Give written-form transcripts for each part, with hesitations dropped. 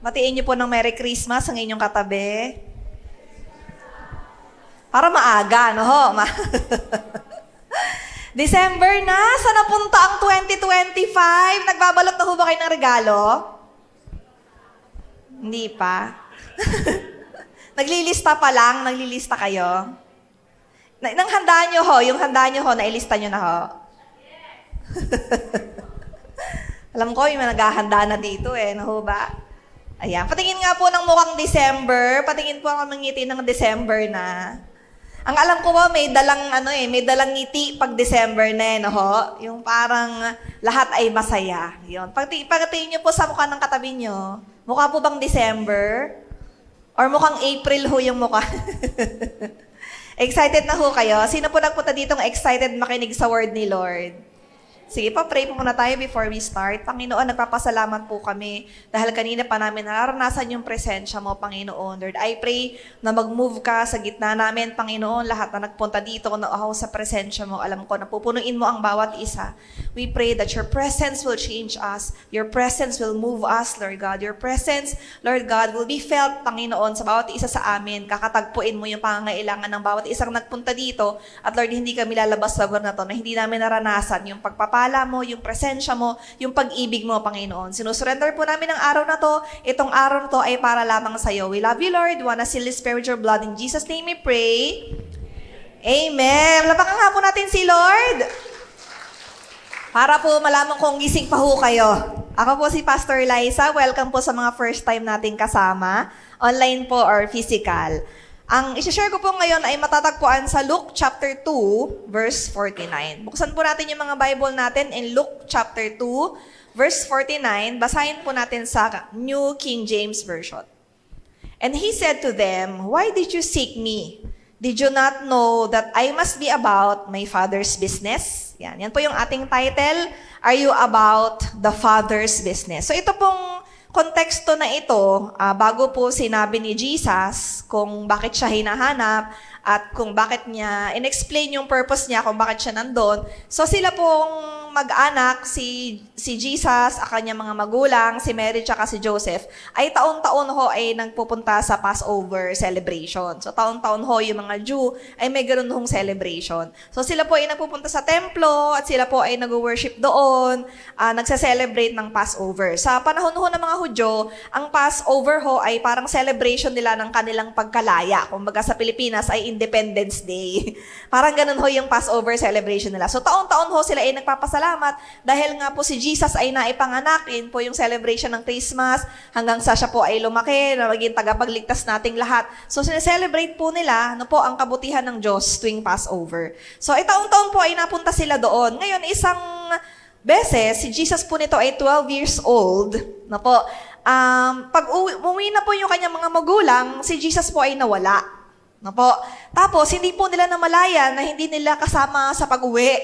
Matiin niyo po ng Merry Christmas ang inyong katabi. Para maaga, no ho? December na, saan napunta ang 2025? Nagbabalot na ho ba kayo ng regalo? Hindi pa. Naglilista pa lang, naglilista kayo. Nang handa nyo ho, yung handa nyo ho, nailista nyo na ho. Alam ko, yung mga naghahanda na dito no ho ba? Ayan, patingin nga po ng mukhang December, patingin po ang ngiti ng December na. Ang alam ko po, may dalang may dalang ngiti pag December na no ho. Yung parang lahat ay masaya. Yun. Pagtingin niyo po sa mukha ng katabi niyo, mukha po bang December? Or mukhang April ho yung mukha? Excited na ho kayo? Sino po nagpunta dito ng excited makinig sa word ni Lord? Sige pa, pray po muna tayo before we start. Panginoon, nagpapasalamat po kami dahil kanina pa namin nararanasan yung presensya mo, Panginoon. Lord, I pray na mag-move ka sa gitna namin, Panginoon. Lahat na nagpunta dito na ako sa presensya mo, alam ko na pupunuin mo ang bawat isa. We pray that your presence will change us. Your presence will move us, Lord God. Your presence, Lord God, will be felt, Panginoon, sa bawat isa sa amin. Kakatagpuin mo yung pangangailangan ng bawat isang nagpunta dito. At Lord, hindi kami lalabas sa lugar na to na hindi namin naranasan yung pagpapala mo, yung presensya mo, yung pag-ibig mo, Panginoon. Sinusurrender po namin ang araw na to. Itong araw na to ay para lamang sa iyo. We love you, Lord. We wanna seal this spiritual blood. In Jesus' name we pray. Amen. Lapakan nga po natin si Lord. Para po malaman kung gising pa ho kayo. Ako po si Pastor Liza. Welcome po sa mga first time nating kasama. Online po or physical. Ang isi-share ko po ngayon ay matatagpuan sa Luke chapter 2, verse 49. Buksan po natin yung mga Bible natin in Luke chapter 2, verse 49. Basahin po natin sa New King James Version. And he said to them, "Why did you seek me? Did you not know that I must be about my Father's business?" Yan po yung ating title. Are you about the Father's business? So ito pong konteksto na ito, bago po sinabi ni Jesus kung bakit siya hinahanap at kung bakit niya, in-explain yung purpose niya kung bakit siya nandun. So sila pong mag-anak, si Jesus, ang kanyang mga magulang, si Mary tsaka si Joseph, ay taon-taon ho ay nagpupunta sa Passover celebration. So taon-taon ho yung mga Jew ay may ganun hong celebration. So sila po ay nagpupunta sa templo at sila po ay nag-worship doon, nagsa-celebrate ng Passover. Sa panahon ho ng mga Hudyo, ang Passover ho ay parang celebration nila ng kanilang pagkalaya. Kumbaga sa Pilipinas ay Independence Day. Parang ganun ho yung Passover celebration nila. So taon-taon ho sila ay nagpapasalamat dahil nga po si Jesus ay naipanganak. Yun po yung celebration ng Christmas hanggang sa siya po ay lumaki na maging tagapagligtas nating lahat. So sineselebrate po nila po ang kabutihan ng Diyos tuwing Passover. So taon-taon po ay napunta sila doon. Ngayon isang beses, si Jesus po nito ay 12 years old. Pag umuwi na po yung kanyang mga magulang, si Jesus po ay nawala. Tapos, hindi po nila namalayan na hindi nila kasama sa pag-uwi.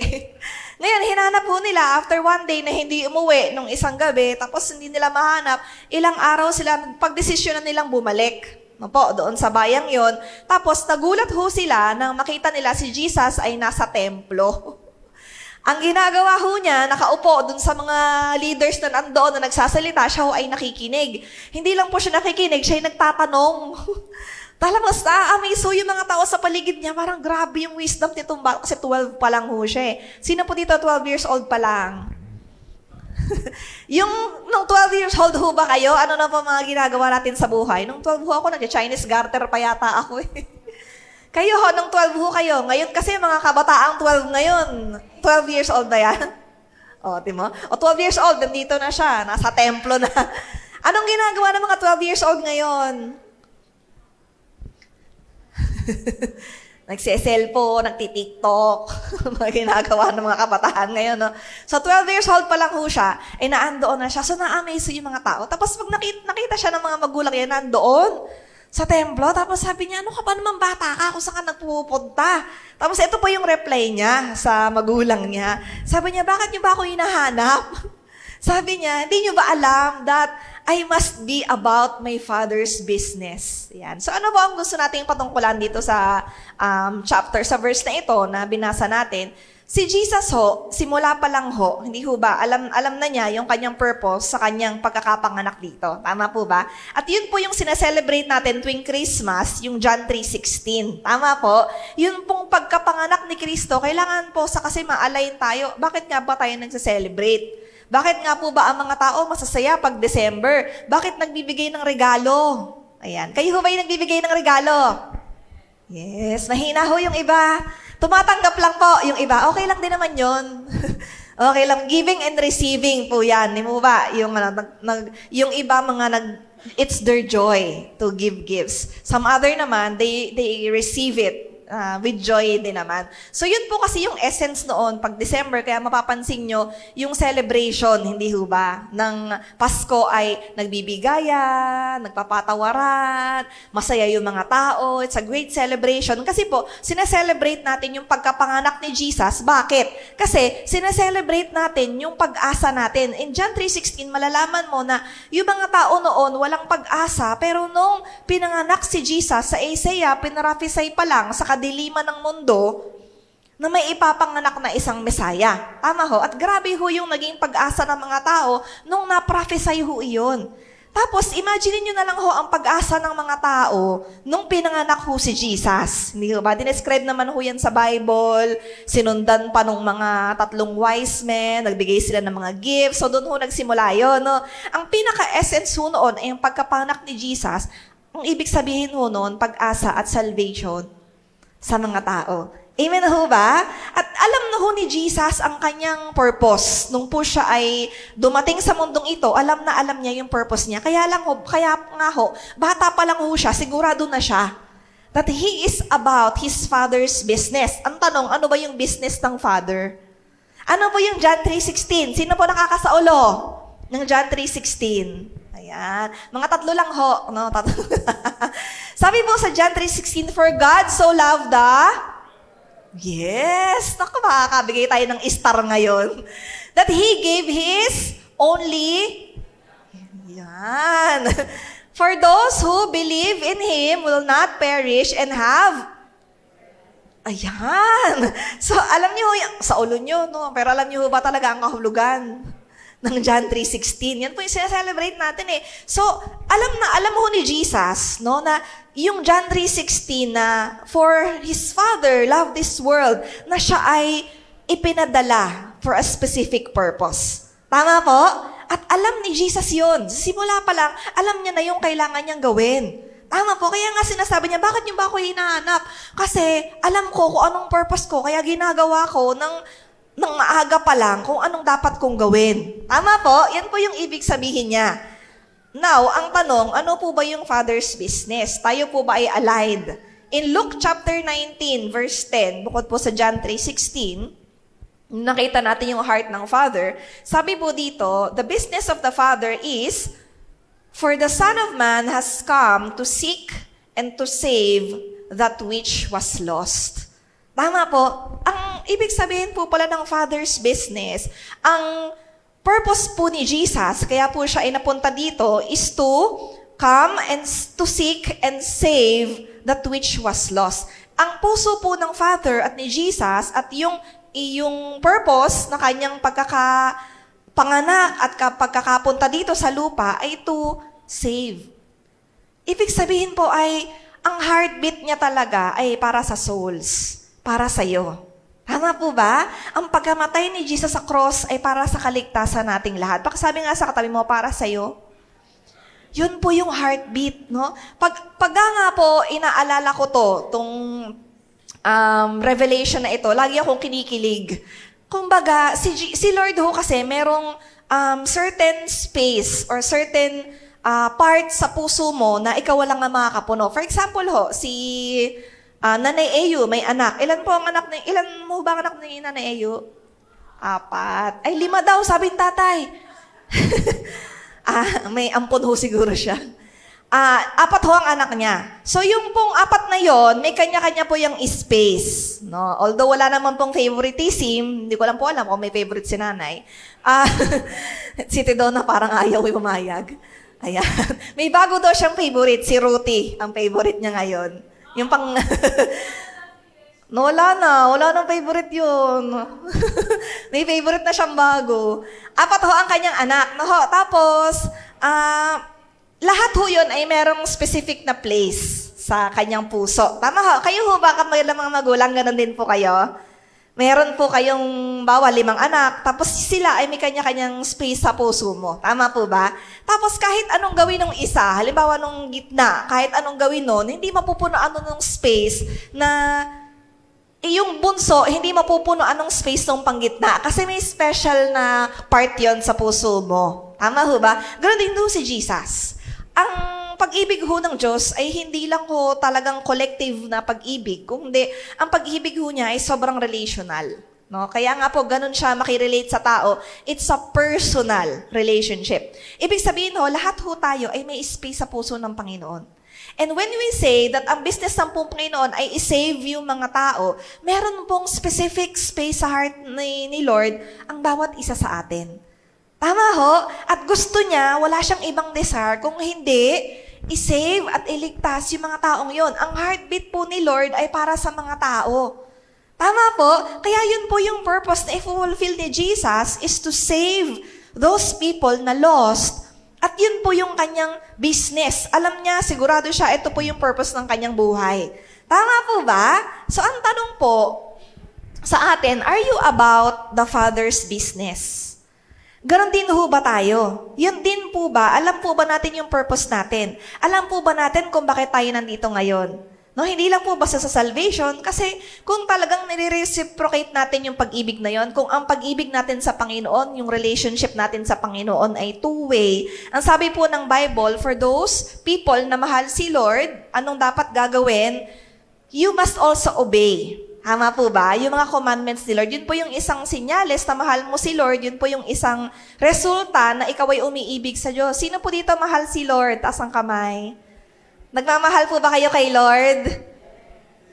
Ngayon, hinanap po nila after one day na hindi umuwi nung isang gabi, tapos hindi nila mahanap, ilang araw sila, pagdesisyon na nilang bumalik. Doon sa bayang yon. Tapos, nagulat ho sila nang makita nila si Jesus ay nasa templo. Ang ginagawa ho niya, nakaupo dun sa mga leaders na nandoon na nagsasalita, siya ho ay nakikinig. Hindi lang po siya nakikinig, siya ay nagtatanong. Talagang amaze ho yung mga tao sa paligid niya, parang grabe yung wisdom nitong bata, kasi 12 pa lang ho siya. Sino po dito 12 years old pa lang? Yung nung 12 years old ho ba kayo, ano na pa mga ginagawa natin sa buhay? Nung 12 ho ako, nag-Chinese garter pa yata ako Kayo ho, nung 12 ho kayo. Ngayon kasi mga kabataang 12 ngayon. 12 years old na yan. Timo? 12 years old, nandito na siya. Nasa templo na. Anong ginagawa ng mga 12 years old ngayon? Nagse-cellphone, nagti-TikTok. Mga ginagawa ng mga kabataan ngayon. So 12 years old pa lang ho siya, ay naandoon na siya. So na-amaze yung mga tao. Tapos pag nakita siya ng mga magulang yan, nandoon sa templo. Tapos sabi niya, ano ka ba naman bata ka? Kung saan ka nagpupunta? Tapos ito po yung reply niya sa magulang niya. Sabi niya, bakit niyo ba ako hinahanap? Sabi niya, hindi niyo ba alam that I must be about my Father's business? Yan. So ano ba ang gusto nating patungkulan dito sa chapter, sa verse na ito na binasa natin? Si Jesus ho, simula pa lang ho, hindi ho ba, alam na niya yung kanyang purpose sa kanyang pagkakapanganak dito. Tama po ba? At yun po yung sineselebrate natin tuwing Christmas, yung John 3:16. Tama po? Yun pong pagkapanganak ni Kristo, kailangan po sa kasi ma-align tayo. Bakit nga ba tayo nagse-celebrate? Bakit nga po ba ang mga tao masasaya pag December? Bakit nagbibigay ng regalo? Ayan. Kayo ho ba yung nagbibigay ng regalo? Yes, mahina ho yung iba. Tumatanggap lang po yung iba. Okay lang din naman yon. Okay lang. Giving and receiving po yan. Di mo ba? Yung iba it's their joy to give gifts. Some other naman, they receive it with joy din naman. So yun po kasi yung essence noon, pag December, kaya mapapansin nyo, yung celebration, hindi ho ba, ng Pasko ay nagbibigayan, nagpapatawaran, masaya yung mga tao, it's a great celebration. Kasi po, sineselebrate natin yung pagkapanganak ni Jesus. Bakit? Kasi sineselebrate natin yung pag-asa natin. In John 3:16, malalaman mo na yung mga tao noon walang pag-asa, pero nung pinanganak si Jesus sa Isaiah, pinaraphisay pa lang sa kadiliman ng mundo na may ipapanganak na isang Mesaya. Tama ho? At grabe ho yung naging pag-asa ng mga tao nung na-prophesy ho iyon. Tapos, imagine nyo na lang ho ang pag-asa ng mga tao nung pinanganak ho si Jesus. Hindi ho ba? Dinescribe naman ho yan sa Bible. Sinundan pa nung mga 3 wise men. Nagbigay sila ng mga gifts. So, doon ho nagsimula yun. No? Ang pinaka-essence ho noon ay yung pagkapanganak ni Jesus. Ang ibig sabihin ho noon, pag-asa at salvation sa mga tao. Amen ho ba? At alam na ho ni Jesus ang kanyang purpose. Nung po siya ay dumating sa mundong ito, alam na alam niya yung purpose niya. Kaya nga ho, bata pa lang ho siya, sigurado na siya that He is about His Father's business. Ang tanong, ano ba yung business ng Father? Ano po yung John 3:16? Sino po nakakasaulo ng John 3:16? Ayan. Mga 3 lang ho. No, 3. Sabi po sa John 3:16, for God so loved the... Yes! Naku, makakabigay tayo ng star ngayon. That He gave His only... Yan. For those who believe in Him will not perish and have... Ayan. So, alam niyo, sa ulo niyo, no? Pero alam niyo ba talaga ang kahulugan ng John 3:16. Yan po yung sineselebrate natin eh. So, alam mo ni Jesus, no, na yung John 3:16 na for His Father loved this world, na siya ay ipinadala for a specific purpose. Tama po? At alam ni Jesus yun. Simula pa lang, alam niya na yung kailangan niyang gawin. Tama po. Kaya nga sinasabi niya, bakit niyo ba ako hinahanap? Kasi alam ko kung anong purpose ko, kaya ginagawa ko ng maaga pa lang kung anong dapat kong gawin. Tama po? Yan po yung ibig sabihin niya. Now, ang tanong, ano po ba yung Father's business? Tayo po ba ay aligned? In Luke chapter 19, verse 10, bukod po sa John 3:16, nakita natin yung heart ng Father. Sabi po dito, the business of the Father is, for the Son of Man has come to seek and to save that which was lost. Tama po. Ang ibig sabihin po pala ng Father's business, ang purpose po ni Jesus, kaya po siya ay napunta dito, is to come and to seek and save that which was lost. Ang puso po ng Father at ni Jesus at yung purpose na kanyang pagkakapanganak at pagkakapunta dito sa lupa ay to save. Ibig sabihin po ay ang heartbeat niya talaga ay para sa souls. Para sa iyo. Tama po ba? Ang pagkamatay ni Jesus sa cross ay para sa kaligtasan nating lahat. Pakisabi nga sa katabi mo, para sa iyo. Yun po yung heartbeat, no? Pag nga po, inaalala ko tong revelation na ito, lagi akong kinikilig. Kumbaga, si Lord ho kasi merong certain space or certain part sa puso mo na ikaw lang ang makakapuno. For example ho, Nanay Eyu, may anak. Ilan mo ba ang anak ni Nanay Eyu? 4. Ay, 5 daw, sabi ng tatay. May ampon ho siguro siya. 4 ho ang anak niya. So, yung pong 4 na yon, may kanya-kanya po yung space. No? Although wala naman pong favoritism, hindi ko lang po alam kung may favorite si nanay. Si Tidona parang ayaw pumayag. Ayan. May bago daw siyang favorite, si Ruthie. Ang favorite niya ngayon. Yung pang... No, wala nang favorite yun. May favorite na siyang bago. 4 ho ang kanyang anak. No, ho. Tapos, lahat ho yun ay merong specific na place sa kanyang puso. Tama ho? Kayo ho ba, mga magulang, ganun din po kayo? Meron po kayong 5 anak, tapos sila ay may kanya-kanyang space sa puso mo. Tama po ba? Tapos kahit anong gawin ng isa, halimbawa nung gitna, kahit anong gawin nun, hindi mapupunoan ng space na yung bunso, hindi mapupunoan ng space ng panggitna kasi may special na part yon sa puso mo. Tama ho ba? Ganun din ho si Jesus. Ang pag-ibig ho ng Diyos ay hindi lang ho talagang collective na pag-ibig, kundi ang pag-ibig ho niya ay sobrang relational. No? Kaya nga po, ganun siya makirelate sa tao. It's a personal relationship. Ibig sabihin ho, lahat ho tayo ay may space sa puso ng Panginoon. And when we say that ang business ng pong Panginoon ay i-save yung mga tao, meron pong specific space sa heart ni Lord ang bawat isa sa atin. Tama ho? At gusto niya, wala siyang ibang desire kung hindi i-save at iligtas yung mga taong yon. Ang heartbeat po ni Lord ay para sa mga tao. Tama po? Kaya yun po yung purpose na i-fulfill ni Jesus is to save those people na lost. At yun po yung kanyang business. Alam niya, sigurado siya, ito po yung purpose ng kanyang buhay. Tama po ba? So ang tanong po sa atin, are you about the Father's business? Ganon din ho ba tayo? Yun din po ba? Alam po ba natin yung purpose natin? Alam po ba natin kung bakit tayo nandito ngayon? No, hindi lang po basta sa salvation, kasi kung talagang nire-reciprocate natin yung pag-ibig na yon, kung ang pag-ibig natin sa Panginoon, yung relationship natin sa Panginoon ay two-way, ang sabi po ng Bible, for those people na mahal si Lord, anong dapat gagawin? You must also obey. Tama po ba? Yung mga commandments ni Lord, yun po yung isang senyales na mahal mo si Lord, yun po yung isang resulta na ikaw ay umiibig sa Diyos. Sino po dito mahal si Lord? Taas ang kamay. Nagmamahal po ba kayo kay Lord?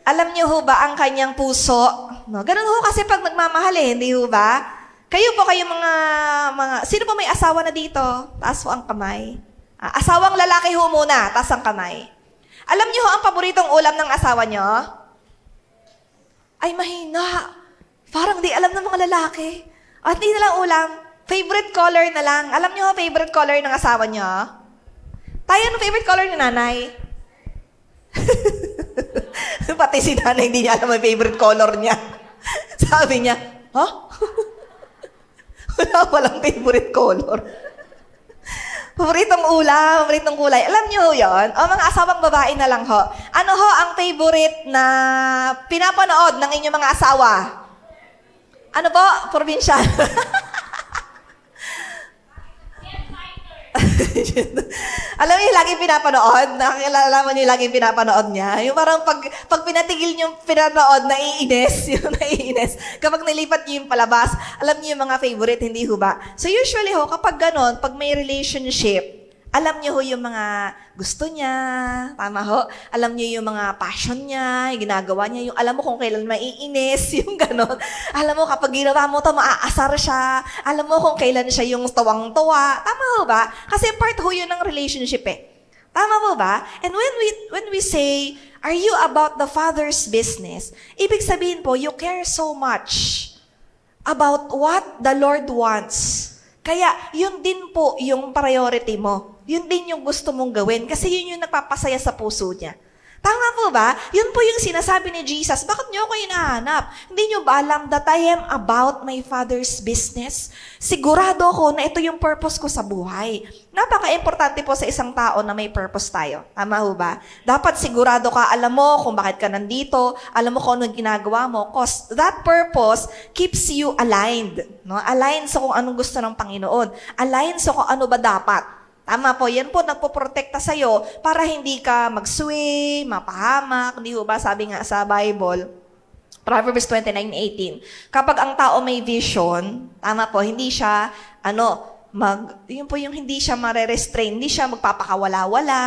Alam niyo ho ba ang kanyang puso? No, ganun ho kasi pag nagmamahal hindi ho ba? Kayo po mga sino po may asawa na dito? Taas po ang kamay. Asawang lalaki ho muna, taas ang kamay. Alam niyo ho ang paboritong ulam ng asawa niyo? Ay, mahina. Parang di alam ng mga lalaki. At di na lang ulam. Favorite color na lang. Alam niyo ho, favorite color ng asawa niyo? Tayo, ano favorite color ni nanay? Pati si nanay, hindi niya alam ang favorite color niya. Sabi niya, huh? Walang favorite color. Paboritong ulam, paboritong kulay. Alam niyo ho yun? O mga asawang babae na lang ho. Ano ho ang favorite na pinapanood ng inyong mga asawa? Ano po? Probinsya. Alam niyo, laging pinapanood. Nakakilala mo niyo, laging pinapanood niya. Yung parang pag pinatigil niyo yung pinapanood, naiinis. Yung naiinis. Kapag nilipat niyo yung palabas, alam niyo yung mga favorite, hindi ho ba? So usually ho, kapag ganon, pag may relationship, alam niyo ho yung mga gusto niya, tama ho? Alam niyo yung mga passion niya, yung ginagawa niya, yung alam mo kung kailan maiinis, yung ganon. Alam mo, kapag ginawa mo ito, maaasar siya. Alam mo kung kailan siya yung tawang-tawa. Tama ho ba? Kasi part ho yun ng relationship eh. Tama po ba? And when we say, are you about the Father's business? Ibig sabihin po, you care so much about what the Lord wants. Kaya, yun din po yung priority mo. Yun din yung gusto mong gawin kasi yun yung nagpapasaya sa puso niya. Tama po ba? Yun po yung sinasabi ni Jesus. Bakit niyo ako hinahanap? Hindi niyo ba alam that I am about my Father's business? Sigurado ako na ito yung purpose ko sa buhay. Napaka-importante po sa isang tao na may purpose tayo. Tama ho ba? Dapat sigurado ka, alam mo kung bakit ka nandito, alam mo kung anong ginagawa mo, cause that purpose keeps you aligned. No? Aligned sa kung anong gusto ng Panginoon. Aligned sa kung ano ba dapat. Tama po, yan po nagpoprotekta sa'yo para hindi ka mag-sway, mapahamak, di ba? Sabi nga sa Bible, Proverbs 29:18, kapag ang tao may vision, tama po, hindi siya, yun po yung hindi siya mare-restrain, hindi siya magpapakawala-wala,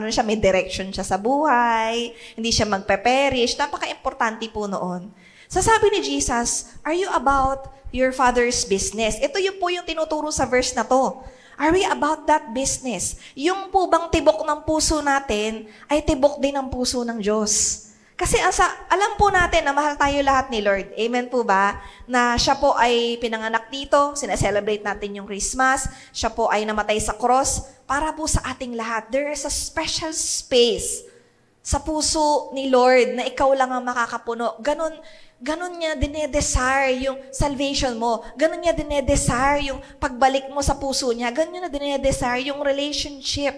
siya, may direction siya sa buhay, hindi siya magpe-perish, napaka-importante po noon. So sabi ni Jesus, are you about your Father's business? Ito yung po yung tinuturo sa verse na to. Are we about that business? Yung po bang tibok ng puso natin ay tibok din ng puso ng Diyos. Kasi alam po natin na mahal tayo lahat ni Lord. Amen po ba? Na siya po ay pinanganak dito, sineselebrate natin yung Christmas, siya po ay namatay sa cross, para po sa ating lahat. There is a special space sa puso ni Lord na ikaw lang ang makakapuno. Ganon niya dinedesire yung salvation mo. Ganon niya dinedesire yung pagbalik mo sa puso niya. Ganon niya dinedesire yung relationship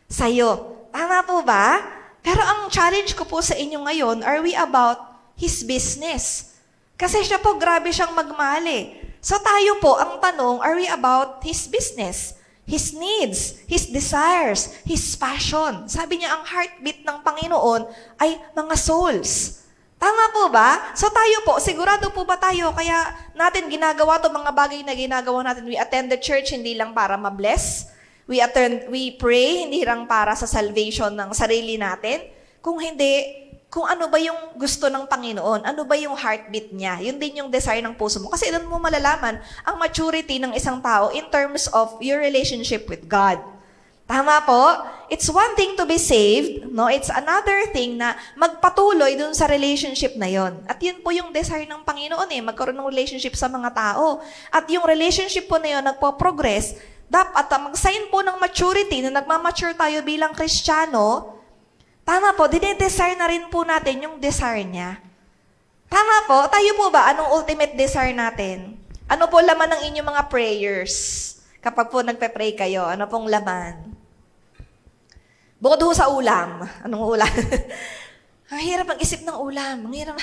sa'yo. Tama po ba? Pero ang challenge ko po sa inyo ngayon, are we about His business? Kasi siya po, grabe siyang magmahal eh. So tayo po, ang tanong, are we about His business? His needs, His desires, His passion. Sabi niya, ang heartbeat ng Panginoon ay mga souls. Tama po ba? So tayo po, sigurado po ba tayo, kaya natin ginagawa to mga bagay na ginagawa natin. We attend the church hindi lang para ma-bless. We pray, hindi lang para sa salvation ng sarili natin. Kung hindi, kung ano ba yung gusto ng Panginoon, ano ba yung heartbeat niya, yun din yung desire ng puso mo. Kasi doon mo malalaman ang maturity ng isang tao in terms of your relationship with God. Tama po? It's one thing to be saved, no? It's another thing na magpatuloy dun sa relationship na yon. At yun po yung desire ng Panginoon magkaroon ng relationship sa mga tao. At yung relationship po na yun, nagpo-progress, dapat mag-sign po ng maturity na nagmamature tayo bilang Kristiyano. Tama po, dinedesire na rin po natin yung desire niya. Tama po, tayo po ba, anong ultimate desire natin? Ano po laman ng inyong mga prayers? Kapag po nagpe-pray kayo, ano pong laman? Bukod ho sa ulam. Anong ulam? Ang hirap mag-isip ng ulam. Ang hirap.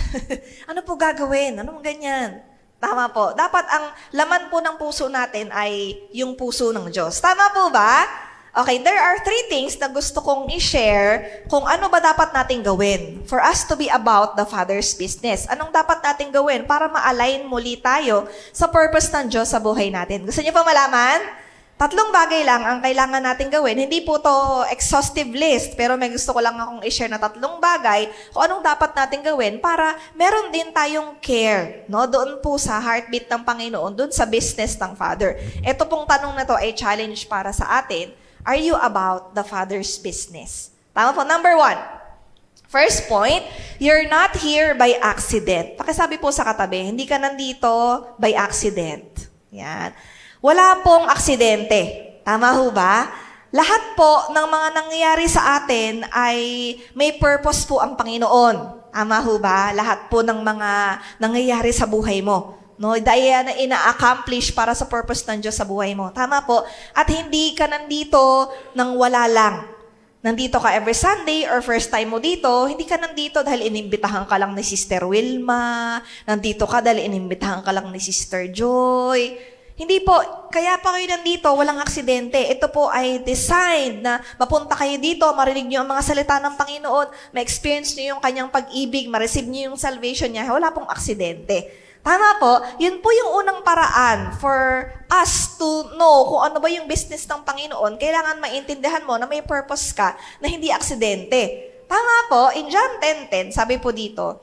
Ano po gagawin? Anong ganyan? Tama po. Dapat ang laman po ng puso natin ay yung puso ng Diyos. Tama po ba? Okay, there are 3 things na gusto kong i-share kung ano ba dapat nating gawin for us to be about the Father's business. Anong dapat nating gawin para ma-align muli tayo sa purpose ng Diyos sa buhay natin? Gusto niyo pa malaman? 3 bagay lang ang kailangan nating gawin. Hindi po to exhaustive list, pero may gusto ko lang akong i-share na 3 bagay kung anong dapat nating gawin para meron din tayong care, no? Doon po sa heartbeat ng Panginoon, doon sa business ng Father. Ito pong tanong na to ay challenge para sa atin. Are you about the Father's business? Tama po. Number 1. First point, you're not here by accident. Pakisabi po sa katabi, hindi ka nandito by accident. Yan. Wala pong aksidente. Tama ho ba? Lahat po ng mga nangyayari sa atin ay may purpose po ang Panginoon. Tama ho ba? Lahat po ng mga nangyayari sa buhay mo. No, dahil na ina-accomplish para sa purpose ng Diyos sa buhay mo. Tama po. At hindi ka nandito nang wala lang. Nandito ka every Sunday or first time mo dito, hindi ka nandito dahil inimbitahan ka lang ni Sister Wilma, nandito ka dahil inimbitahan ka lang ni Sister Joy. Hindi po, kaya pa kayo nandito, walang aksidente. Ito po ay designed na mapunta kayo dito, marinig niyo ang mga salita ng Panginoon, ma-experience niyo yung kanyang pag-ibig, ma-receive niyo yung salvation niya, wala pong aksidente. Tama po, yun po yung unang paraan for us to know kung ano ba yung business ng Panginoon. Kailangan maintindihan mo na may purpose ka na hindi aksidente. Tama po, in John 10:10, sabi po dito,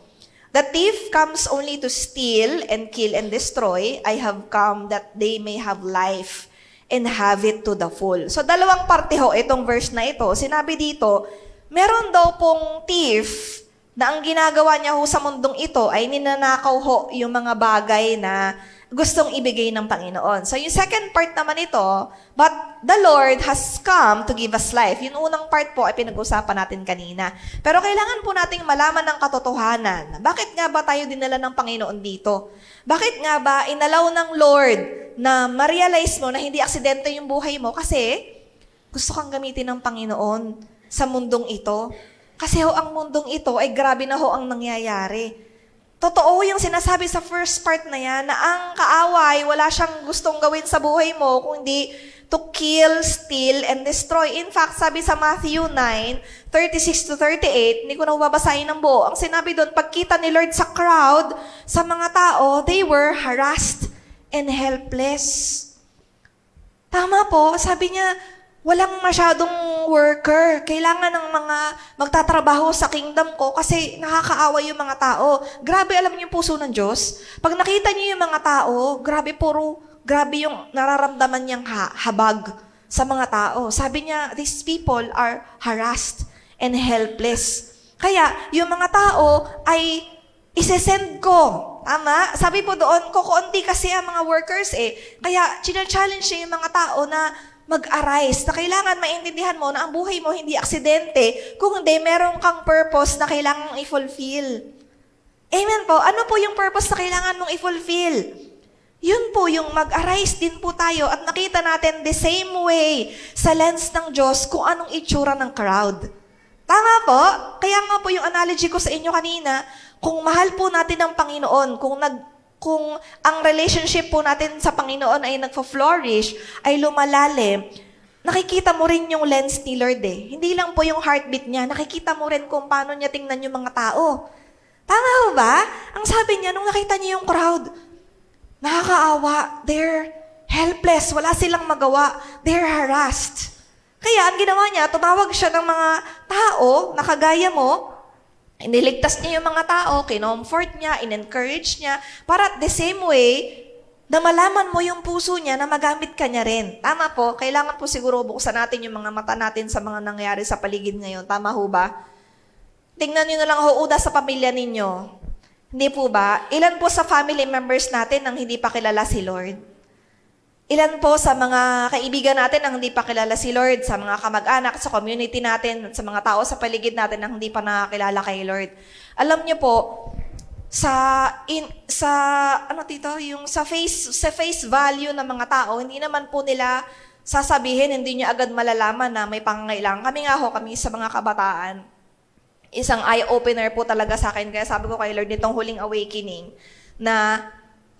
"The thief comes only to steal and kill and destroy. I have come that they may have life and have it to the full." So, 2 parte ho itong verse na ito. Sinabi dito, meron daw pong thief na ang ginagawa niya ho sa mundong ito ay ninanakaw ho yung mga bagay na gustong ibigay ng Panginoon. So, yung second part naman ito, but the Lord has come to give us life. Yung unang part po ay pinag-usapan natin kanina. Pero kailangan po nating malaman ng katotohanan. Bakit nga ba tayo dinala ng Panginoon dito? Bakit nga ba inalaw ng Lord na ma-realize mo na hindi aksidente yung buhay mo? Kasi gusto kang gamitin ng Panginoon sa mundong ito. Kasi ho, ang mundong ito ay grabe na ho ang nangyayari. Totoo yung sinasabi sa first part na yan, na ang kaaway, wala siyang gustong gawin sa buhay mo, kundi to kill, steal, and destroy. In fact, sabi sa Matthew 9:36-38, hindi ko na babasahin ng buo. Ang sinabi doon, pagkita ni Lord sa crowd, sa mga tao, they were harassed and helpless. Tama po, sabi niya, walang masyadong worker. Kailangan ng mga magtatrabaho sa kingdom ko kasi nakakaawa yung mga tao. Grabe, alam niyo yung puso ng Diyos. Pag nakita niyo yung mga tao, grabe yung nararamdaman niyang habag sa mga tao. Sabi niya, these people are harassed and helpless. Kaya, yung mga tao ay isesend ko. Tama? Sabi po doon, kukunti kasi ang mga workers Kaya, challenge niya yung mga tao na mag-arise, na kailangan maintindihan mo na ang buhay mo hindi aksidente, kung hindi, meron kang purpose na kailangan i-fulfill. Amen po. Ano po yung purpose na kailangan mong i-fulfill? Yun po yung mag-arise din po tayo at nakita natin the same way sa lens ng Diyos kung anong itsura ng crowd. Tama po? Kaya nga po yung analogy ko sa inyo kanina, kung mahal po natin ang Panginoon, kung ang relationship po natin sa Panginoon ay nagfo-flourish, ay lumalalim, nakikita mo rin yung lens ni Lord Hindi lang po yung heartbeat niya, nakikita mo rin kung paano niya tingnan yung mga tao. Tama ho ba? Ang sabi niya, nung nakita niya yung crowd, nakakaawa, they're helpless, wala silang magawa, they're harassed. Kaya ang ginawa niya, tumawag siya ng mga tao na kagaya mo, iniligtas niya yung mga tao, kinomfort niya, in-encourage niya, para at the same way, na malaman mo yung puso niya na magamit ka niya rin. Tama po, kailangan po siguro buksan natin yung mga mata natin sa mga nangyayari sa paligid ngayon. Tama ho ba? Tingnan niyo na lang ho, uda sa pamilya ninyo. Hindi po ba? Ilan po sa family members natin ang hindi pa kilala si Lord? Ilan po sa mga kaibigan natin ang hindi pa kilala si Lord, sa mga kamag-anak, sa community natin, sa mga tao sa paligid natin ang hindi pa nakakilala kay Lord. Alam niyo po, yung sa face value ng mga tao, hindi naman po nila sasabihin, hindi niya agad malalaman na may pangangailangan. Kami sa mga kabataan, isang eye-opener po talaga sa akin. Kaya sabi ko kay Lord nitong huling awakening na,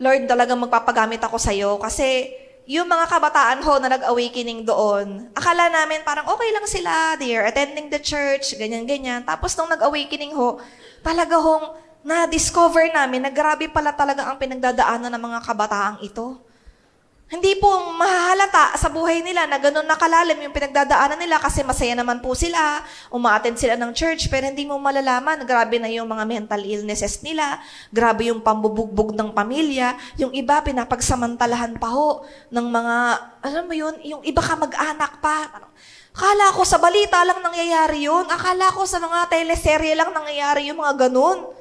Lord, talagang magpapagamit ako sa'yo. Kasi yung mga kabataan ho na nag-awakening doon, akala namin parang okay lang sila, they are attending the church, ganyan-ganyan. Tapos nung nag-awakening ho, talaga hong na-discover namin na grabe pala talaga ang pinagdadaanan ng mga kabataang ito. Hindi po mahahalata sa buhay nila na ganun nakalalim yung pinagdadaanan nila kasi masaya naman po sila, uma-attend sila ng church, pero hindi mo malalaman, grabe na yung mga mental illnesses nila, grabe yung pambubugbog ng pamilya, yung iba pinapagsamantalahan pa ho ng mga, alam mo yun, yung iba kamag-anak pa. Akala ko sa balita lang nangyayari yun, akala ko sa mga teleserye lang nangyayari yung mga ganun.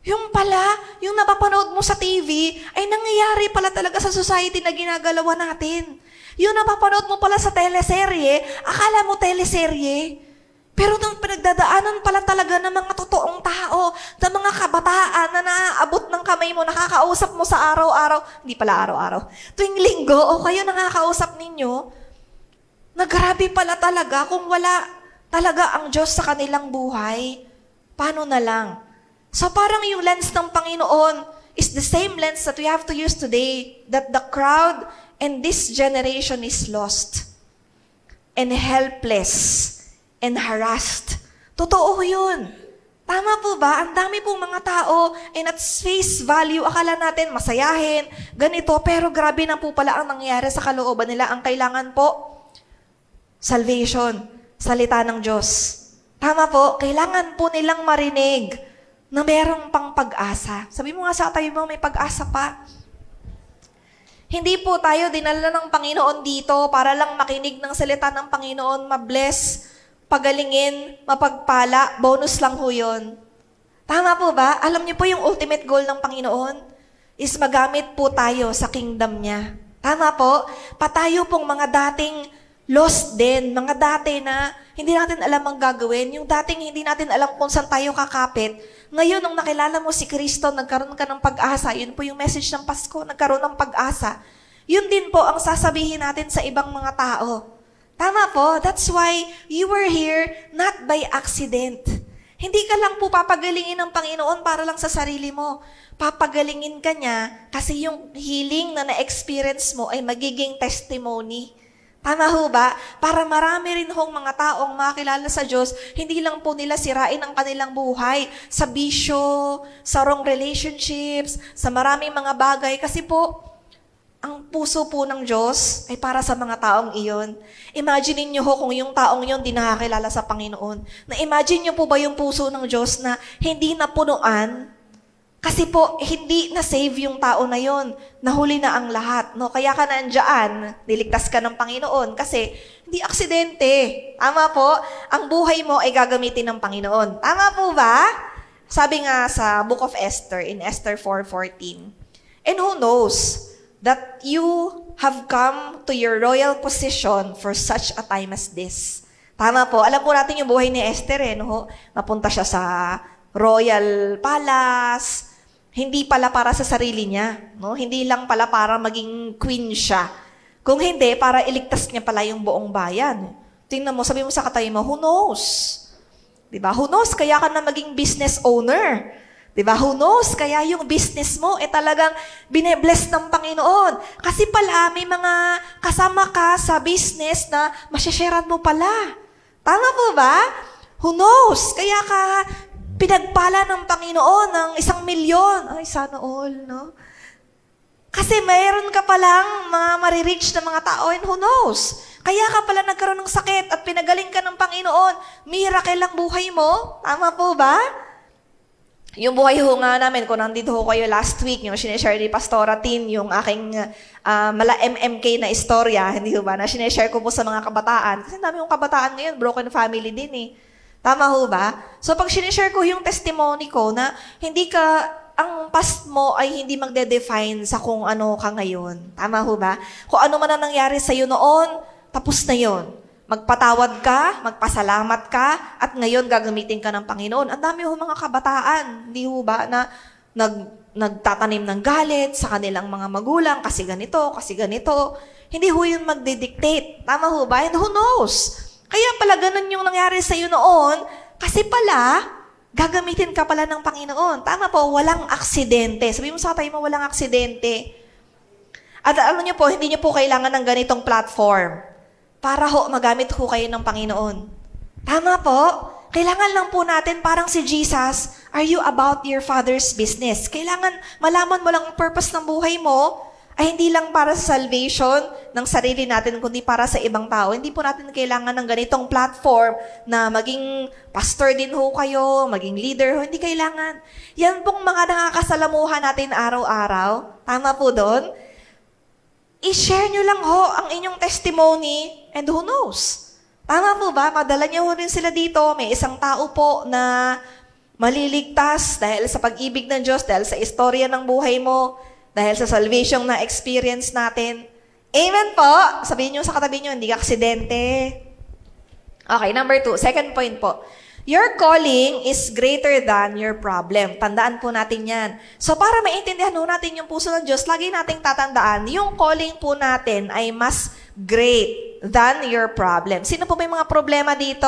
Yung pala, yung napapanood mo sa TV, ay nangyayari pala talaga sa society na ginagalawa natin. Yung napapanood mo pala sa teleserye, akala mo teleserye. Pero nang pinagdadaanan pala talaga ng mga totoong tao, ng mga kabataan na naaabot ng kamay mo, nakakausap mo sa araw-araw, hindi pala araw-araw, tuwing linggo, o kayo nakakausap ninyo, na grabe pala talaga kung wala talaga ang Diyos sa kanilang buhay. Paano na lang? So parang yung lens ng Panginoon is the same lens that we have to use today, that the crowd and this generation is lost and helpless and harassed. Totoo yun. Tama po ba? Ang dami pong mga tao and at face value, akala natin masayahin, ganito, pero grabe na po pala ang nangyayari sa kalooban nila. Ang kailangan po, salvation, salita ng Diyos. Tama po, kailangan po nilang marinig na merong pang pag-asa. Sabi mo nga sa tayo mo, may pag-asa pa. Hindi po tayo dinala ng Panginoon dito para lang makinig ng salita ng Panginoon, ma-bless, pagalingin, mapagpala, bonus lang ho yun. Tama po ba? Alam niyo po yung ultimate goal ng Panginoon is magamit po tayo sa kingdom niya. Tama po? Patayo pong mga dating lost din, mga dati na hindi natin alam ang gagawin, yung dating hindi natin alam kung saan tayo kakapit. Ngayon, nung nakilala mo si Kristo, nagkaroon ka ng pag-asa. Yun po yung message ng Pasko, nagkaroon ng pag-asa. Yun din po ang sasabihin natin sa ibang mga tao. Tama po, that's why you were here not by accident. Hindi ka lang po papagalingin ng Panginoon para lang sa sarili mo. Papagalingin ka niya kasi yung healing na na-experience mo ay magiging testimony. Tama ho ba? Para marami rin hong mga taong makilala sa Diyos, hindi lang po nila sirain ang kanilang buhay sa bisyo, sa wrong relationships, sa maraming mga bagay. Kasi po, ang puso po ng Diyos ay para sa mga taong iyon. Imagine niyo ho kung yung taong iyon di nakakilala sa Panginoon. Na-imagine niyo po ba yung puso ng Diyos na hindi napunuan Kasi po, hindi na-save yung tao na yon. Nahuli na ang lahat. No? Kaya ka nandyan, niligtas ka ng Panginoon kasi hindi aksidente. Tama po? Ang buhay mo ay gagamitin ng Panginoon. Tama po ba? Sabi nga sa Book of Esther, in Esther 4:14, and who knows that you have come to your royal position for such a time as this. Tama po. Alam po natin yung buhay ni Esther, no? Napunta siya sa royal palace. Hindi pala para sa sarili niya, no? Hindi lang pala para maging queen siya. Kung hindi, para iligtas niya pala yung buong bayan. Tingnan mo, sabi mo sa katabi mo, who knows? Diba? Who knows? Kaya ka na maging business owner. Diba? Who knows? Kaya yung business mo talagang binebless ng Panginoon. Kasi pala, may mga kasama ka sa business na masyasharean mo pala. Tama po ba? Who knows? Kaya ka pinagpala ng Panginoon ng 1,000,000. Ay, sana all, no? Kasi mayroon ka palang mga marireach na mga tao and who knows? Kaya ka pala nagkaroon ng sakit at pinagaling ka ng Panginoon. Miracle ang buhay mo. Tama po ba? Yung buhay ho nga namin, kung nandito ho kayo last week, yung sineshare ni Pastora Tin, yung aking mala MMK na istorya, hindi ho ba, na sineshare ko po sa mga kabataan. Kasi dami yung kabataan ngayon, broken family din eh. Tama ho ba? So pag sinishare ko yung testimony ko na hindi ka, ang past mo ay hindi magde-define sa kung ano ka ngayon. Tama ho ba? Kung ano man ang nangyari sa'yo noon, tapos na yon. Magpatawad ka, magpasalamat ka, at ngayon gagamitin ka ng Panginoon. Ang dami ho mga kabataan, hindi ho ba, na nagtatanim ng galit sa kanilang mga magulang kasi ganito, kasi ganito. Hindi ho yun magdidictate. Tama ho ba? And who knows? Kaya pala ganun yung nangyari sa iyo noon, kasi pala, gagamitin ka pala ng Panginoon. Tama po, walang aksidente. Sabi mo sa tayo mo, walang aksidente. At alam niyo po, hindi niyo po kailangan ng ganitong platform para ho, magamit ho kayo ng Panginoon. Tama po? Kailangan lang po natin, parang si Jesus, are you about your Father's business? Kailangan malaman mo lang ang purpose ng buhay mo, ay hindi lang para sa salvation ng sarili natin, kundi para sa ibang tao. Hindi po natin kailangan ng ganitong platform na maging pastor din ho kayo, maging leader ho. Hindi kailangan. Yan pong mga nakakasalamuhan natin araw-araw. Tama po doon? I-share nyo lang ho ang inyong testimony and who knows? Tama po ba? Madala nyo ho rin sila dito. May isang tao po na maliligtas dahil sa pag-ibig ng Diyos, dahil sa istorya ng buhay mo, dahil sa salvation na experience natin. Amen po. Sabihin nyo sa katabi nyo, hindi ka aksidente. Okay, number 2. Second point po. Your calling is greater than your problem. Tandaan po natin yan. So para maintindihan po natin yung puso ng Diyos, lagi nating tatandaan, yung calling po natin ay mas great than your problem. Sino po may mga problema dito?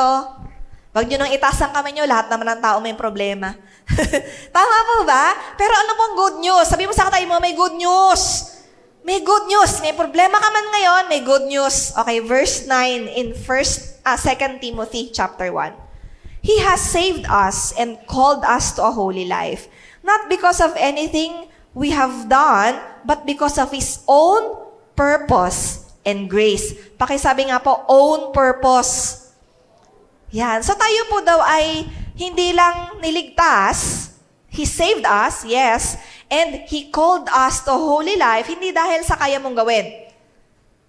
Huwag nyo nang itaas ang kamay nyo, lahat naman ng tao may problema. Tama po ba? Pero ano pong good news? Sabi mo sa katabi mo, may good news. May good news. May problema ka man ngayon, may good news. Okay, verse 9 in 2 Timothy chapter 1. He has saved us and called us to a holy life, not because of anything we have done, but because of His own purpose and grace. Pakisabi nga po, own purpose. Yan. So tayo po daw ay hindi lang niligtas, He saved us, yes, and He called us to holy life, hindi dahil sa kaya mong gawin.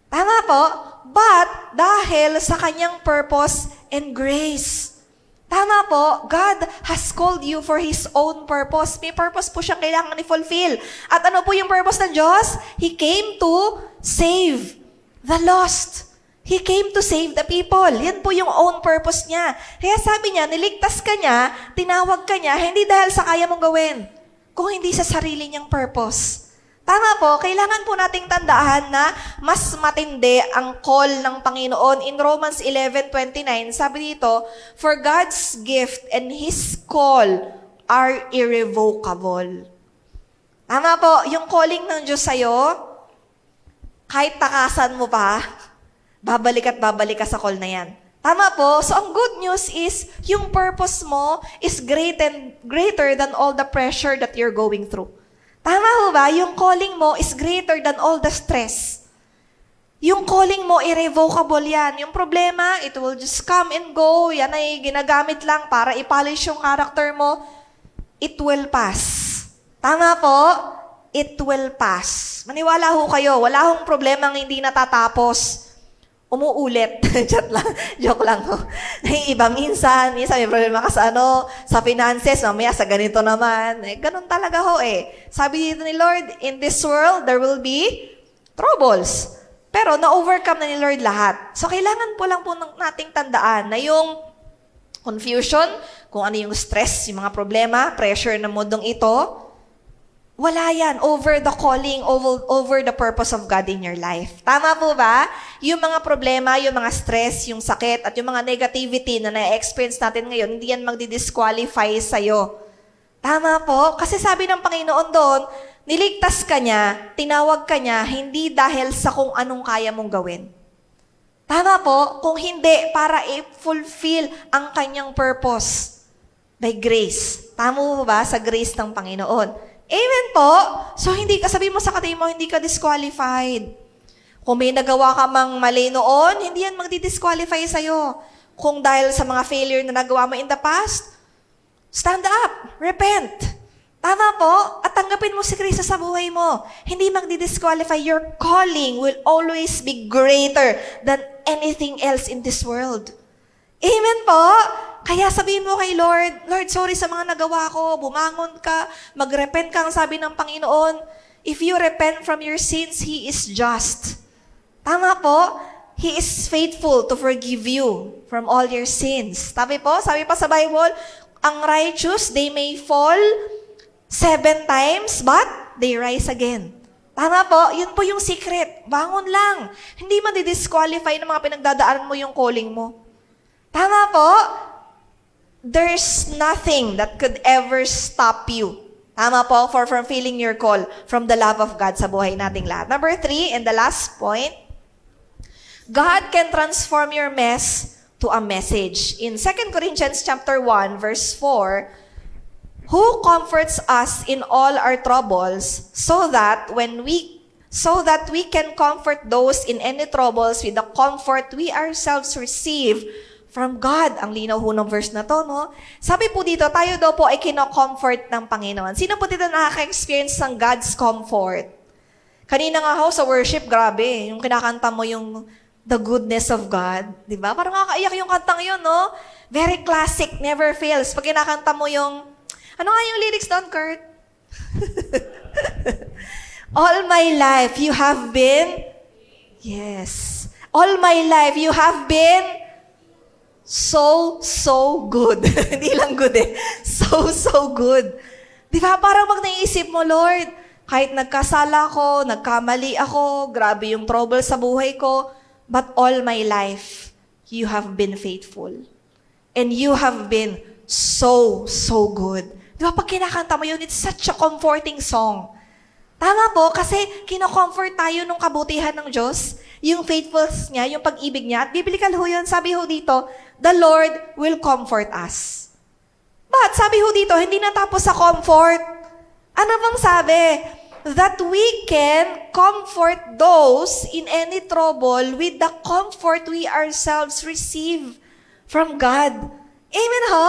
Tama po, but dahil sa kanyang purpose and grace. Tama po, God has called you for His own purpose. May purpose po siyang kailangan i-fulfill. At ano po yung purpose ng Diyos? He came to save the lost. He came to save the people. Yan po yung own purpose niya. Kaya sabi niya, niligtas ka niya, tinawag ka niya, hindi dahil sa kaya mong gawin, kung hindi sa sarili niyang purpose. Tama po, kailangan po nating tandaan na mas matindi ang call ng Panginoon. In Romans 11:29, sabi dito, for God's gift and His call are irrevocable. Tama po, yung calling ng Diyos sa'yo, kahit takasan mo pa, babalik at babalik ka sa call na yan. Tama po. So, ang good news is, yung purpose mo is greater than all the pressure that you're going through. Tama ho ba? Yung calling mo is greater than all the stress. Yung calling mo, irrevocable yan. Yung problema, it will just come and go. Yan ay ginagamit lang para i-polish yung character mo. It will pass. Tama po? It will pass. Maniwala ho kayo, wala hong problemang hindi natatapos. Umuulit. Joke lang ho. Yung iba minsan may problema ka sa finances, mamaya sa ganito naman. Ganun talaga ho eh. Sabi dito ni Lord, in this world, there will be troubles. Pero na-overcome na ni Lord lahat. So kailangan po lang po nating tandaan na yung confusion, kung ano yung stress, yung mga problema, pressure ng mundong ito, wala yan over the calling, over the purpose of God in your life. Tama po ba? Yung mga problema, yung mga stress, yung sakit, at yung mga negativity na na-experience natin ngayon, hindi yan magdi-disqualify sa'yo. Tama po? Kasi sabi ng Panginoon doon, niligtas ka niya, tinawag ka niya, hindi dahil sa kung anong kaya mong gawin. Tama po? Kung hindi, para i-fulfill ang kanyang purpose by grace. Tama po ba? Sa grace ng Panginoon. Amen po. So, hindi ka, sabi mo sa katabi mo, hindi ka disqualified. Kung may nagawa ka mang mali noon, hindi yan magdi-disqualify sa'yo. Kung dahil sa mga failure na nagawa mo in the past, stand up, repent. Tama po? At tanggapin mo si Kristo sa buhay mo. Hindi magdi-disqualify. Your calling will always be greater than anything else in this world. Amen po? Kaya sabihin mo kay Lord, Lord, sorry sa mga nagawa ko, bumangon ka, mag-repent ka, ang sabi ng Panginoon. If you repent from your sins, He is just. Tama po? He is faithful to forgive you from all your sins. Sabi po, sabi pa sa Bible, ang righteous, they may fall 7 times, but they rise again. Tama po, yun po yung secret. Bangon lang. Hindi man di-disqualify ng mga pinagdadaanan mo yung calling mo. Tama po? There's nothing that could ever stop you. Tama po? From feeling your call from the love of God sa buhay nating lahat. Number 3, and the last point, God can transform your mess to a message. In 2 Corinthians chapter 1, verse 4, who comforts us in all our troubles so that we can comfort those in any troubles with the comfort we ourselves receive from God. Ang linaw ho ng verse na to, no? Sabi po dito, tayo daw po ay kino-comfort ng Panginoon. Sino po dito nakaka-experience ng God's comfort? Kanina nga ho sa worship, grabe, yung kinakanta mo yung the goodness of God. Diba? Parang nakakaiyak yung kantang yun, no? Very classic, never fails. Pag kinakanta mo yung, ano nga yung lyrics doon, Kurt? All my life, you have been, yes. All my life, you have been so good. Hindi lang good eh. So good. Di ba? Parang pag naisip mo, Lord, kahit nagkasala ko, nagkamali ako, grabe yung trouble sa buhay ko, but all my life, you have been faithful. And you have been so good. Di ba? Pag kinakanta mo yun, it's such a comforting song. Tama po, kasi kino-comfort tayo nung kabutihan ng Diyos, yung faithfulness niya, yung pag-ibig niya. At biblical ho yun, sabi ho dito, the Lord will comfort us. But sabi ho dito, hindi natapos sa comfort. Ano bang sabi? That we can comfort those in any trouble with the comfort we ourselves receive from God. Amen ho?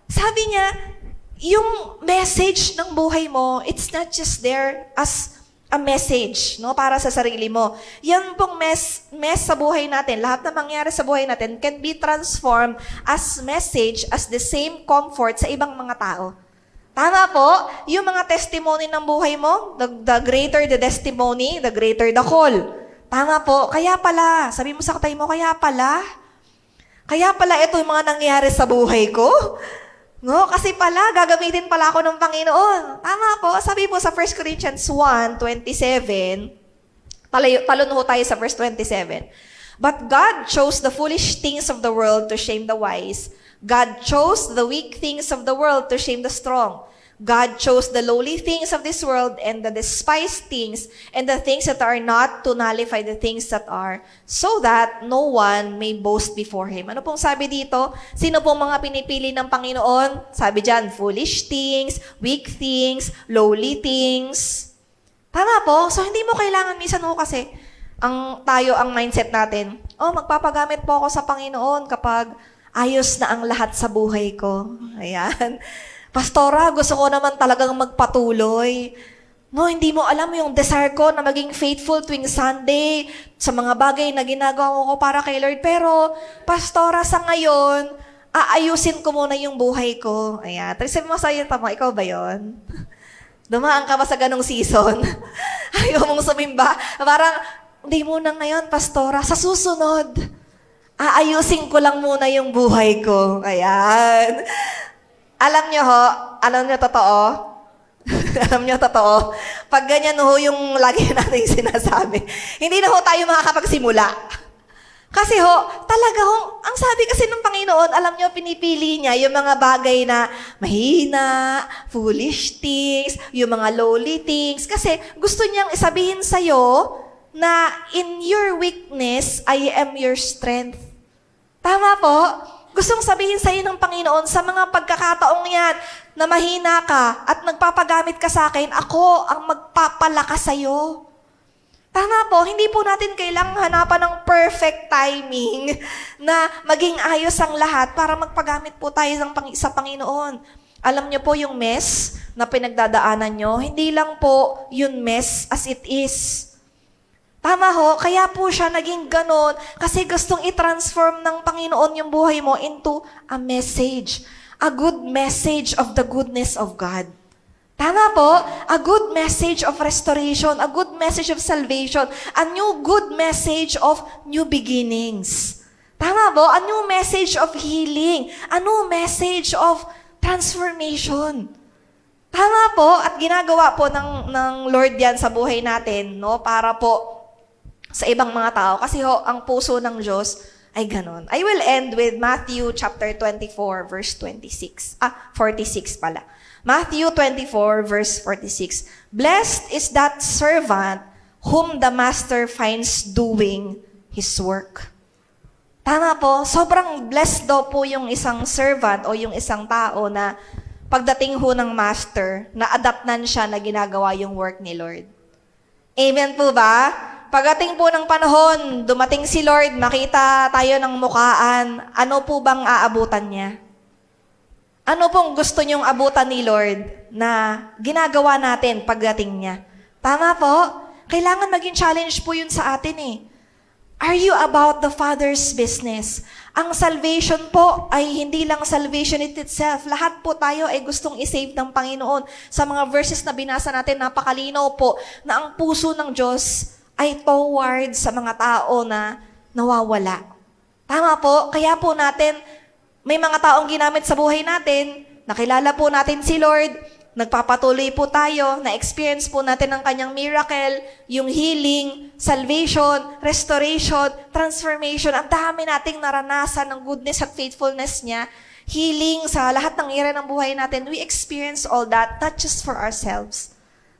Sabi niya, yung message ng buhay mo, it's not just there as a message, no, para sa sarili mo. Yan pong mess sa buhay natin, lahat na mangyari sa buhay natin can be transformed as message, as the same comfort sa ibang mga tao. Tama po? Yung mga testimony ng buhay mo, the greater the testimony, the greater the call. Tama po? Kaya pala, sabi mo sa katabi mo, kaya pala ito yung mga nangyari sa buhay ko. No, kasi pala, gagamitin pala ako ng Panginoon. Tama po, sabi po sa 1 Corinthians 1:27, talon ho tayo sa verse 27. But God chose the foolish things of the world to shame the wise. God chose the weak things of the world to shame the strong. God chose the lowly things of this world and the despised things and the things that are not to nullify the things that are, so that no one may boast before Him. Ano pong sabi dito? Sino pong mga pinipili ng Panginoon? Sabi dyan, foolish things, weak things, lowly things. Tama po? So hindi mo kailangan minsan ho kasi ang mindset natin, magpapagamit po ako sa Panginoon kapag ayos na ang lahat sa buhay ko. Ayan. Pastora, gusto ko naman talagang magpatuloy. No, hindi mo alam yung desire ko na maging faithful tuwing Sunday sa mga bagay na ginagawa ko para kay Lord. Pero, Pastora, sa ngayon, aayusin ko muna yung buhay ko. Ayan. Sabi mo sa'yo, tama, ikaw ba yon? Dumaan ka ba sa ganong season? Ayaw mong sumimba. Parang, hindi muna ngayon, Pastora. Sa susunod, aayusin ko lang muna yung buhay ko. Ayan. Alam nyo totoo? Alam nyo, totoo. Pag ganyan ho yung lagi natin sinasabi, hindi na ho tayo makakapagsimula. Kasi ho, talaga ho, ang sabi kasi ng Panginoon, alam nyo, pinipili niya yung mga bagay na mahina, foolish things, yung mga lowly things. Kasi gusto niyang isabihin sa'yo na in your weakness, I am your strength. Tama po? Gustong sabihin sa'yo ng Panginoon, sa mga pagkakataong yan, na mahina ka at nagpapagamit ka sa akin, ako ang magpapalakas sa'yo. Tama po, hindi po natin kailangang hanapan ng perfect timing na maging ayos ang lahat para magpagamit po tayo sa Panginoon. Alam niyo po yung mess na pinagdadaanan nyo, hindi lang po yun mess as it is. Tama ho, kaya po siya naging ganon kasi gustong i-transform ng Panginoon yung buhay mo into a message. A good message of the goodness of God. Tama po? A good message of restoration, a good message of salvation, a new good message of new beginnings. Tama po? A new message of healing, a new message of transformation. Tama po? At ginagawa po ng Lord yan sa buhay natin, no? Para po sa ibang mga tao. Kasi ho, ang puso ng Diyos ay ganon. I will end with Matthew chapter 24, verse 46 pala. Matthew 24, verse 46. Blessed is that servant whom the master finds doing his work. Tama po, sobrang blessed daw po yung isang servant o yung isang tao na pagdating ho ng master, na-adaptan siya na ginagawa yung work ni Lord. Amen po ba? Pagdating po ng panahon, dumating si Lord, makita tayo ng mukhaan, ano po bang aabutan niya? Ano pong gusto niyong abutan ni Lord na ginagawa natin pagdating niya? Tama po? Kailangan maging challenge po yun sa atin eh. Are you about the Father's business? Ang salvation po ay hindi lang salvation it itself. Lahat po tayo ay gustong isave ng Panginoon. Sa mga verses na binasa natin, napakalinaw po na ang puso ng Diyos ay toward sa mga tao na nawawala. Tama po? Kaya po natin, may mga taong ginamit sa buhay natin, nakilala po natin si Lord, nagpapatuloy po tayo, na-experience po natin ang kanyang miracle, yung healing, salvation, restoration, transformation. Ang dami nating naranasan ng goodness at faithfulness niya, healing sa lahat ng area ng buhay natin. We experience all that, not just for ourselves.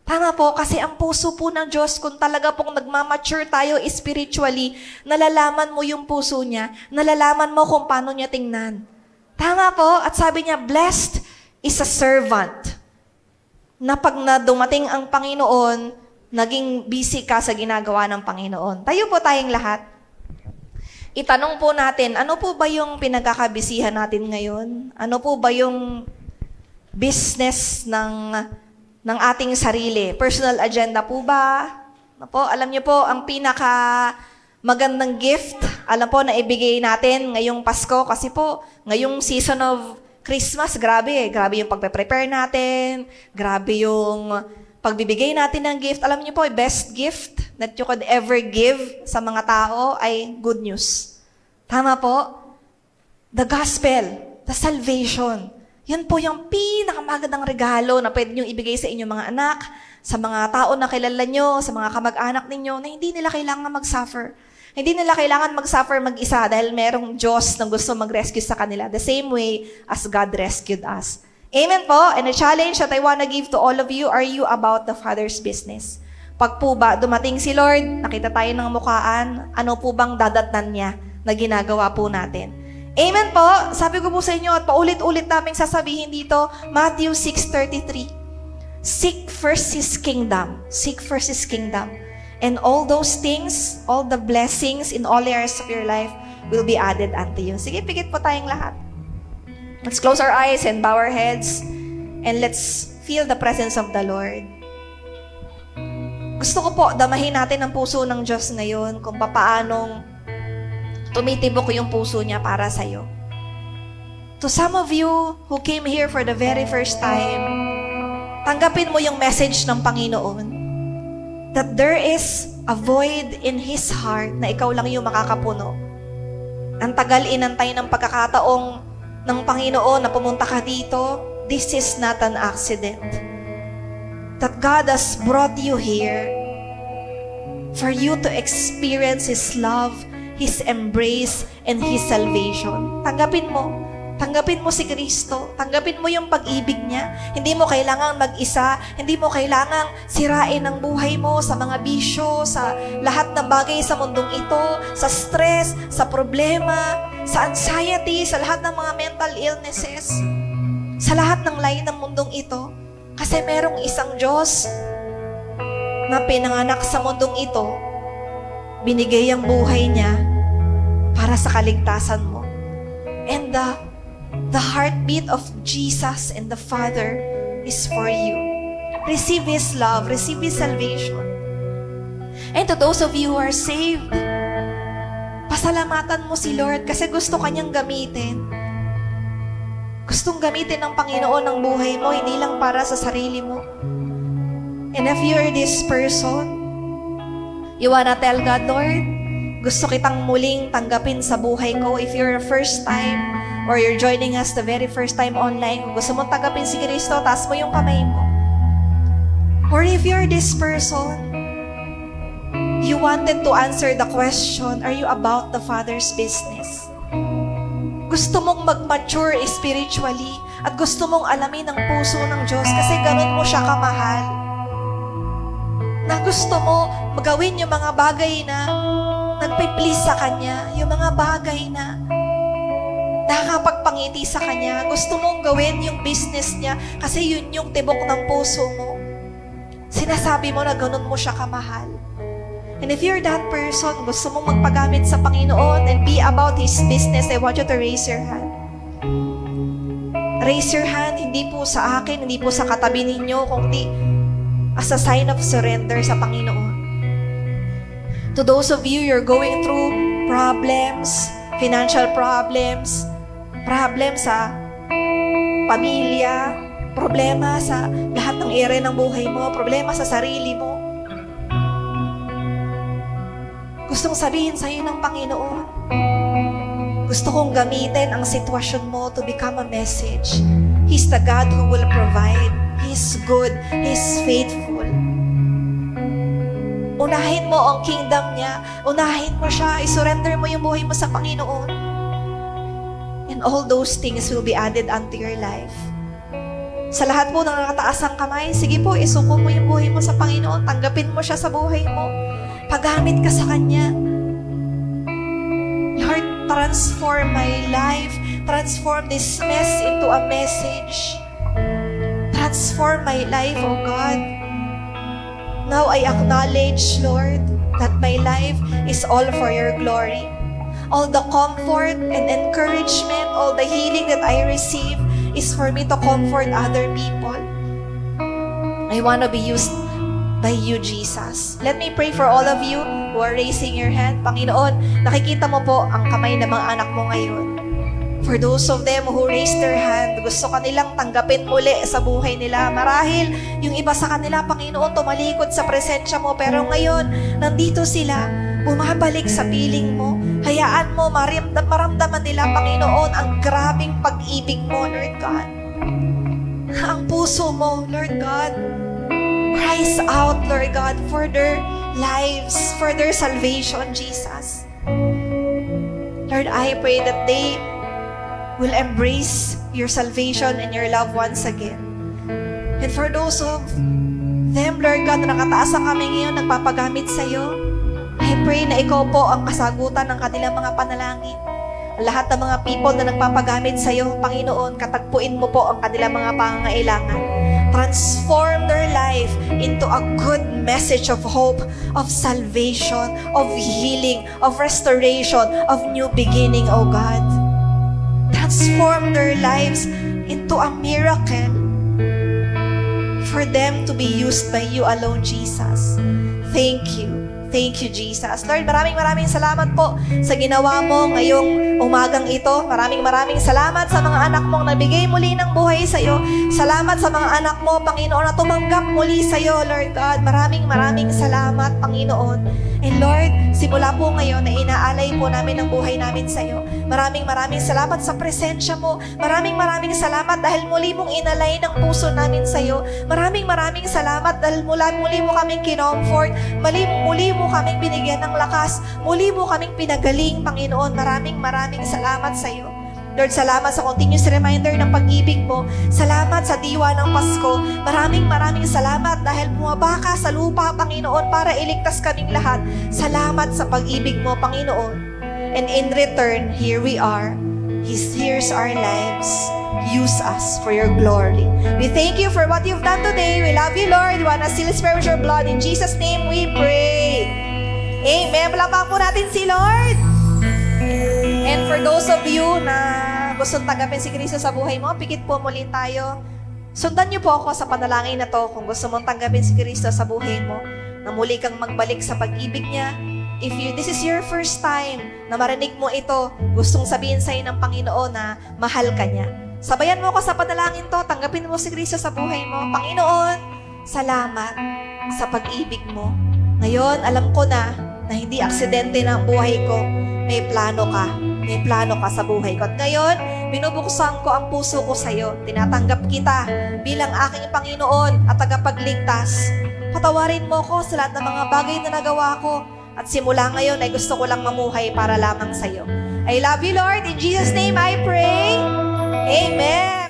Tama po, kasi ang puso po ng Diyos, kung talaga pong nagmamature tayo spiritually, nalalaman mo yung puso niya, nalalaman mo kung paano niya tingnan. Tama po, at sabi niya, blessed is a servant, na pag na dumating ang Panginoon, naging busy ka sa ginagawa ng Panginoon. Tayo po tayong lahat. Itanong po natin, ano po ba yung pinagkakabisihan natin ngayon? Ano po ba yung business ng ating sarili? Personal agenda po ba? Po, alam niyo po, ang pinaka magandang gift, alam po na ibigay natin ngayong Pasko kasi po, ngayong season of Christmas, grabe yung pagpe-prepare natin, grabe yung pagbibigay natin ng gift. Alam niyo po, best gift that you could ever give sa mga tao ay good news. Tama po? The gospel, the salvation. Yan po yung pinakamagandang regalo na pwede nyo ibigay sa inyong mga anak, sa mga tao na kilala nyo, sa mga kamag-anak ninyo, na hindi nila kailangan mag-suffer. Hindi nila kailangan mag-suffer mag-isa dahil merong Diyos na gusto mag-rescue sa kanila the same way as God rescued us. Amen po? And a challenge that I want to give to all of you, are you about the Father's business? Pag po ba dumating si Lord, nakita tayo ng mukhaan, ano po bang dadatnan niya na ginagawa po natin? Amen po. Sabi ko po sa inyo at paulit-ulit namin sasabihin dito, Matthew 6:33. Seek first His kingdom. Seek first His kingdom. And all those things, all the blessings in all areas of your life will be added unto you. Sige, pigit po tayong lahat. Let's close our eyes and bow our heads. And let's feel the presence of the Lord. Gusto ko po, damahin natin ang puso ng Diyos ngayon kung papaanong tumitibok yung puso niya para sa'yo. To some of you who came here for the very first time, tanggapin mo yung message ng Panginoon that there is a void in His heart na ikaw lang yung makakapuno. Ang tagal inantay ng pagkakataong ng Panginoon na pumunta ka dito, this is not an accident. That God has brought you here for you to experience His love, His embrace, and His salvation. Tanggapin mo. Tanggapin mo si Kristo. Tanggapin mo yung pag-ibig niya. Hindi mo kailangang mag-isa. Hindi mo kailangang sirain ang buhay mo sa mga bisyo, sa lahat ng bagay sa mundong ito, sa stress, sa problema, sa anxiety, sa lahat ng mga mental illnesses, sa lahat ng lain ng mundong ito. Kasi merong isang Diyos na pinanganak sa mundong ito, binigay ang buhay niya para sa kaligtasan mo. And the heartbeat of Jesus and the Father is for you. Receive His love, receive His salvation. And to those of you who are saved, pasalamatan mo si Lord kasi gusto Kanyang gamitin. Gustong gamitin ng Panginoon ang buhay mo, hindi lang para sa sarili mo. And if you're this person, you wanna tell God, Lord, gusto kitang muling tanggapin sa buhay ko. If you're a first time, or you're joining us the very first time online, kung gusto mong tanggapin si Kristo, taas mo yung kamay mo. Or if you're this person, you wanted to answer the question, are you about the Father's business? Gusto mong mag-mature spiritually at gusto mong alamin ang puso ng Diyos kasi ganun mo siya kamahal. Na gusto mo magawin yung mga bagay na nagpi-please sa Kanya, yung mga bagay na nakakapagpangiti sa Kanya. Gusto mong gawin yung business niya kasi yun yung tibok ng puso mo. Sinasabi mo na ganun mo siya kamahal. And if you're that person, gusto mong magpagamit sa Panginoon and be about His business, I want you to raise your hand. Raise your hand, hindi po sa akin, hindi po sa katabi ninyo, kundi as a sign of surrender sa Panginoon. To those of you, you're going through problems, financial problems, problem sa pamilya, problema sa lahat ng area ng buhay mo, problema sa sarili mo. Gustong sabihin sa'yo ng Panginoon, gusto kong gamitin ang sitwasyon mo to become a message. He's the God who will provide. He's good. He's faithful. Unahin mo ang kingdom niya. Unahin mo siya. I-surrender mo yung buhay mo sa Panginoon. And all those things will be added unto your life. Sa lahat po ng nakataas ang kamay, sige po, isuko mo yung buhay mo sa Panginoon. Tanggapin mo siya sa buhay mo. Pagamit ka sa Kanya. Lord, transform my life. Transform this mess into a message. Transform my life, O God. Now I acknowledge, Lord, that my life is all for your glory. All the comfort and encouragement, all the healing that I receive is for me to comfort other people. I want to be used by you, Jesus. Let me pray for all of you who are raising your hand. Panginoon, nakikita mo po ang kamay ng mga anak mo ngayon. For those of them who raised their hand, gusto kanilang tanggapin muli sa buhay nila. Marahil yung iba sa kanila, Panginoon, tumalikod sa presensya mo. Pero ngayon, nandito sila, bumabalik sa piling mo. Hayaan mo, maramdaman nila, Panginoon, ang grabing pag-ibig mo, Lord God. Ang puso mo, Lord God, cries out, Lord God, for their lives, for their salvation, Jesus. Lord, I pray that they will embrace your salvation and your love once again. And for those of them, Lord God, na nakataas ang kami ngayon, nagpapagamit sa iyo, I pray na ikaw po ang kasagutan ng kanilang mga panalangin. Lahat ng mga people na nagpapagamit sa iyo, Panginoon, katagpuin mo po ang kanilang mga pangangailangan. Transform their life into a good message of hope, of salvation, of healing, of restoration, of new beginning, O God. Transform their lives into a miracle for them to be used by you alone, Jesus. Thank you. Thank you, Jesus. Lord, maraming salamat po sa ginawa mo ngayong umagang ito. Maraming salamat sa mga anak mong nabigay muli ng buhay sa iyo. Salamat sa mga anak mo, Panginoon, na tumanggap muli sa iyo, Lord God. Maraming salamat, Panginoon. And Lord, simula po ngayon na inaalay po namin ang buhay namin sa iyo. Maraming salamat sa presensya mo. Maraming salamat dahil muli mong inalay ng puso namin sa iyo. Maraming salamat dahil muli mo kaming kinomfort. Muli mo kaming binigyan ng lakas. Muli mo kaming pinagaling, Panginoon. Maraming salamat sa iyo. Lord, salamat sa continuous reminder ng pag-ibig mo. Salamat sa diwa ng Pasko. Maraming salamat dahil bumaba ka sa lupa, Panginoon, para iligtas kaming lahat. Salamat sa pag-ibig mo, Panginoon. And in return, here we are. Here's our lives. Use us for your glory. We thank you for what you've done today. We love you, Lord. We wanna seal this prayer with your blood. In Jesus' name we pray. Amen. Palakpakan po natin si Lord. And for those of you na gustong tanggapin si Kristo sa buhay mo, pikit po muli tayo. Sundan niyo po ako sa panalangin na to kung gusto mong tanggapin si Kristo sa buhay mo, na muli kang magbalik sa pag-ibig niya. If this is your first time na marinig mo ito, gustong sabihin sa'yo ng Panginoon na mahal ka niya. Sabayan mo ako sa panalangin to, tanggapin mo si Kristo sa buhay mo. Panginoon, salamat sa pag-ibig mo. Ngayon, alam ko na hindi aksidente na ang buhay ko. May plano ka. May plano ka sa buhay ko. At ngayon, binubuksan ko ang puso ko sa iyo. Tinatanggap kita bilang aking Panginoon at tagapagligtas. Patawarin mo ko sa lahat ng mga bagay na nagawa ko. At simula ngayon ay gusto ko lang mamuhay para lamang sa iyo. I love you, Lord. In Jesus' name I pray. Amen.